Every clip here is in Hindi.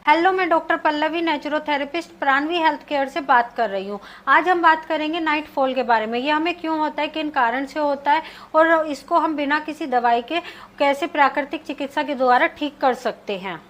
हेलो, मैं डॉक्टर पल्लवी नेचुरोथेरेपिस्ट प्राणवी हेल्थ केयर से बात कर रही हूँ। आज हम बात करेंगे नाइट फॉल के बारे में। ये हमें क्यों होता है, किन कारण से होता है और इसको हम बिना किसी दवाई के कैसे प्राकृतिक चिकित्सा के द्वारा ठीक कर सकते हैं।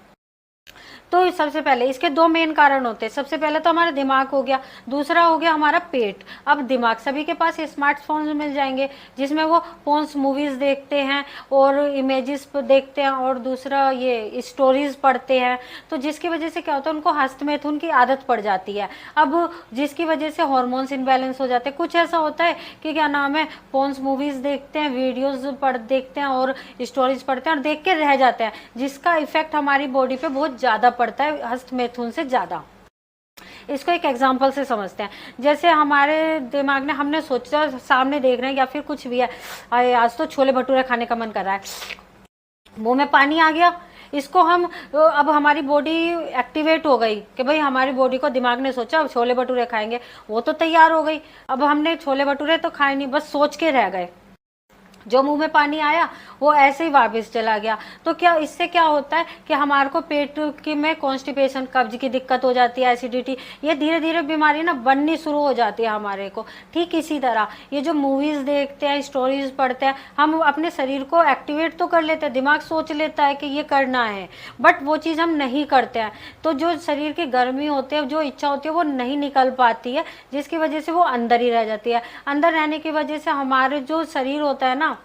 तो सबसे पहले इसके दो मेन कारण होते हैं। सबसे पहले तो हमारा दिमाग हो गया, दूसरा हो गया हमारा पेट। अब दिमाग, सभी के पास स्मार्टफोन मिल जाएंगे जिसमें वो फोन्स मूवीज देखते हैं और इमेजेस देखते हैं और दूसरा ये स्टोरीज पढ़ते हैं। तो जिसकी वजह से क्या होता है, उनको हस्तमैथुन की आदत पड़ जाती है। अब जिसकी वजह से हार्मोन्स इनबैलेंस हो जाते हैं। कुछ ऐसा होता है कि क्या नाम है, फोन्स मूवीज देखते हैं, वीडियोज देखते हैं और स्टोरीज पढ़ते हैं और देख के रह जाते हैं, जिसका इफेक्ट हमारी बॉडी पे बहुत ज्यादा पड़ता है, हस्तमैथुन से ज्यादा। इसको एक एग्जांपल से समझते हैं। जैसे हमारे दिमाग ने, हमने सोचा सामने देख रहे हैं या फिर कुछ भी है, आज तो छोले भटूरे खाने का मन कर रहा है, मुंह में पानी आ गया। इसको हम, अब हमारी बॉडी एक्टिवेट हो गई कि भाई हमारी बॉडी को, दिमाग ने सोचा छोले भटूरे खाएंगे, वो तो तैयार हो गई। अब हमने छोले भटूरे तो खाए नहीं, बस सोच के रह गए। जो मुंह में पानी आया वो ऐसे ही वापस चला गया। तो क्या इससे क्या होता है कि हमारे को पेट की में कॉन्स्टिपेशन, कब्ज की दिक्कत हो जाती है, एसिडिटी, ये धीरे धीरे बीमारी ना बननी शुरू हो जाती है हमारे को। ठीक इसी तरह ये जो मूवीज देखते हैं, स्टोरीज पढ़ते हैं, हम अपने शरीर को एक्टिवेट तो कर लेते हैं, दिमाग सोच लेता है कि ये करना है, बट वो चीज़ हम नहीं करते हैं। तो जो शरीर की गर्मी होती है, जो इच्छा होती है, वो नहीं निकल पाती है, जिसकी वजह से वो अंदर ही रह जाती है। अंदर रहने की वजह से हमारे जो शरीर होता है ना,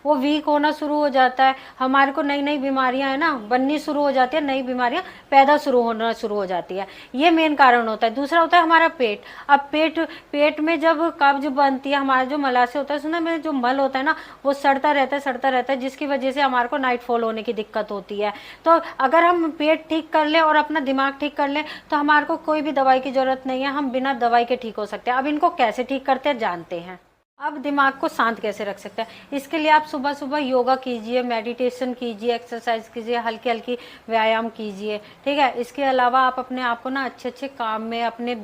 वो वीक होना शुरू हो जाता है। हमारे को नई नई बीमारियां है ना बननी शुरू हो जाती है, नई बीमारियां पैदा होना शुरू हो जाती है। ये मेन कारण होता है। दूसरा होता है हमारा पेट। अब पेट में जब कब्ज बनती है, हमारा जो मलाशय होता है, सुना में जो मल होता है ना, वो सड़ता रहता है, जिसकी वजह से हमारे को नाइट फॉल होने की दिक्कत होती है। तो अगर हम पेट ठीक कर लें और अपना दिमाग ठीक कर लें तो हमारे को कोई भी दवाई की जरूरत नहीं है, हम बिना दवाई के ठीक हो सकते हैं। अब इनको कैसे ठीक करते हैं जानते हैं। अब दिमाग को शांत कैसे रख सकते हैं, इसके लिए आप सुबह सुबह योगा कीजिए, मेडिटेशन कीजिए, एक्सरसाइज कीजिए, हल्की हल्की व्यायाम कीजिए। ठीक है। इसके अलावा आप अपने आप को ना अच्छे अच्छे काम में अपने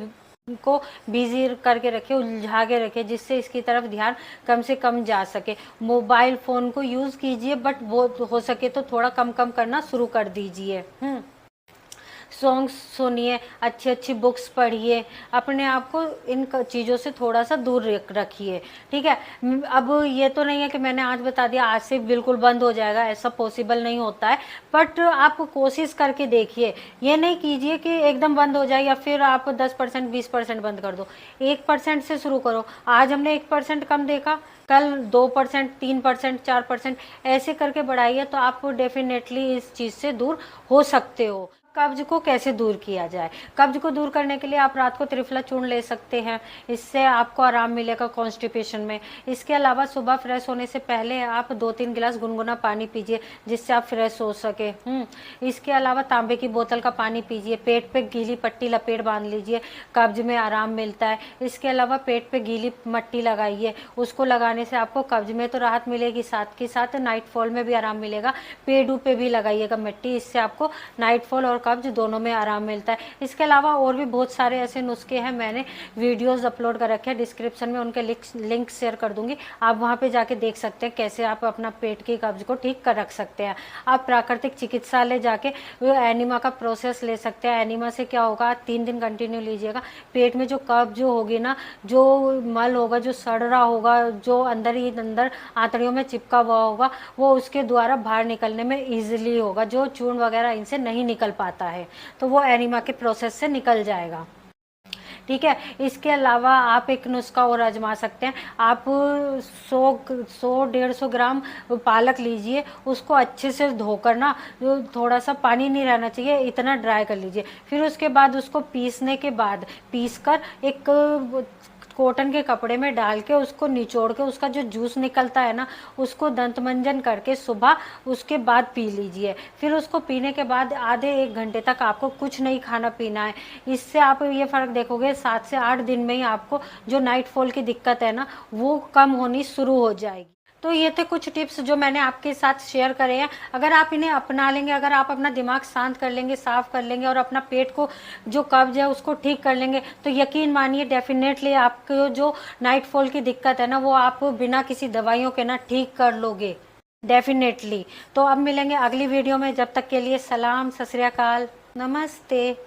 को बिजी करके रखे, उलझा के रखे, जिससे इसकी तरफ ध्यान कम से कम जा सके। मोबाइल फोन को यूज कीजिए, बट वो हो सके तो थोड़ा कम कम करना शुरू कर दीजिए। सॉन्ग्स सुनिए, अच्छी अच्छी बुक्स पढ़िए, अपने आप को इन चीज़ों से थोड़ा सा दूर रखिए। ठीक है। अब ये तो नहीं है कि मैंने आज बता दिया आज से बिल्कुल बंद हो जाएगा, ऐसा पॉसिबल नहीं होता है, बट आप कोशिश करके देखिए। ये नहीं कीजिए कि एकदम बंद हो जाए या फिर आप 10% 20% बंद कर दो। 1% से शुरू करो। आज हमने 1% कम देखा, कल 2%, 3%, 4%, ऐसे करके बढ़ाइए तो आप डेफिनेटली इस चीज़ से दूर हो सकते हो। कब्ज को कैसे दूर किया जाए? कब्ज को दूर करने के लिए आप रात को त्रिफला चूर्ण ले सकते हैं, इससे आपको आराम मिलेगा कॉन्स्टिपेशन में। इसके अलावा सुबह फ्रेश होने से पहले आप 2-3 गिलास गुनगुना पानी पीजिए, जिससे आप फ्रेश हो सके। इसके अलावा तांबे की बोतल का पानी पीजिए, पेट पे गीली पट्टी लपेट बांध लीजिए, कब्ज में आराम मिलता है। इसके अलावा पेट पे गीली मट्टी लगाइए, उसको लगाने से आपको कब्ज में तो राहत मिलेगी, साथ के साथ नाइट फॉल में भी आराम मिलेगा। पेड़ों पे भी लगाइएगा मिट्टी, इससे आपको नाइट फॉल और कब्ज दोनों में आराम मिलता है। इसके अलावा और भी बहुत सारे ऐसे नुस्खे हैं, मैंने वीडियोस अपलोड कर रखे हैं, डिस्क्रिप्शन में उनके लिंक शेयर कर दूंगी, आप वहां पे जाके देख सकते हैं कैसे आप अपना पेट की कब्ज को ठीक कर रख सकते हैं। आप प्राकृतिक चिकित्सालय जाके एनिमा का प्रोसेस ले सकते हैं। एनिमा से क्या होगा, 3 दिन कंटिन्यू लीजिएगा, पेट में जो कब्ज होगी ना, जो मल होगा, जो सड़ रहा होगा, जो अंदर ही अंदर आंतड़ियों में चिपका हुआ होगा, वो उसके द्वारा बाहर निकलने में ईजिली होगा। जो चूर्ण वगैरह इनसे नहीं निकल पाता है तो वो एनिमा के प्रोसेस से निकल जाएगा। ठीक है। इसके अलावा आप एक नुस्खा और आजमा सकते हैं। आप 100-150 ग्राम पालक लीजिए, उसको अच्छे से धोकर ना, जो थोड़ा सा पानी नहीं रहना चाहिए, इतना ड्राई कर लीजिए। फिर उसके बाद उसको पीसने के बाद, पीसकर एक कॉटन के कपड़े में डाल के उसको निचोड़ के उसका जो जूस निकलता है ना, उसको दंत मंजन करके सुबह उसके बाद पी लीजिए। फिर उसको पीने के बाद आधे 1 घंटे तक आपको कुछ नहीं खाना पीना है। इससे आप ये फ़र्क देखोगे, 7 से 8 दिन में ही आपको जो नाइट फॉल की दिक्कत है ना, वो कम होनी शुरू हो जाएगी। तो ये थे कुछ टिप्स जो मैंने आपके साथ शेयर करे हैं। अगर आप इन्हें अपना लेंगे, अगर आप अपना दिमाग शांत कर लेंगे, साफ कर लेंगे और अपना पेट को, जो कब्ज है उसको ठीक कर लेंगे, तो यकीन मानिए डेफिनेटली आपको जो नाइट फॉल की दिक्कत है ना, वो आप बिना किसी दवाइयों के ना ठीक कर लोगे। डेफिनेटली। तो अब मिलेंगे अगली वीडियो में, जब तक के लिए सलाम, सत श्री अकाल, नमस्ते।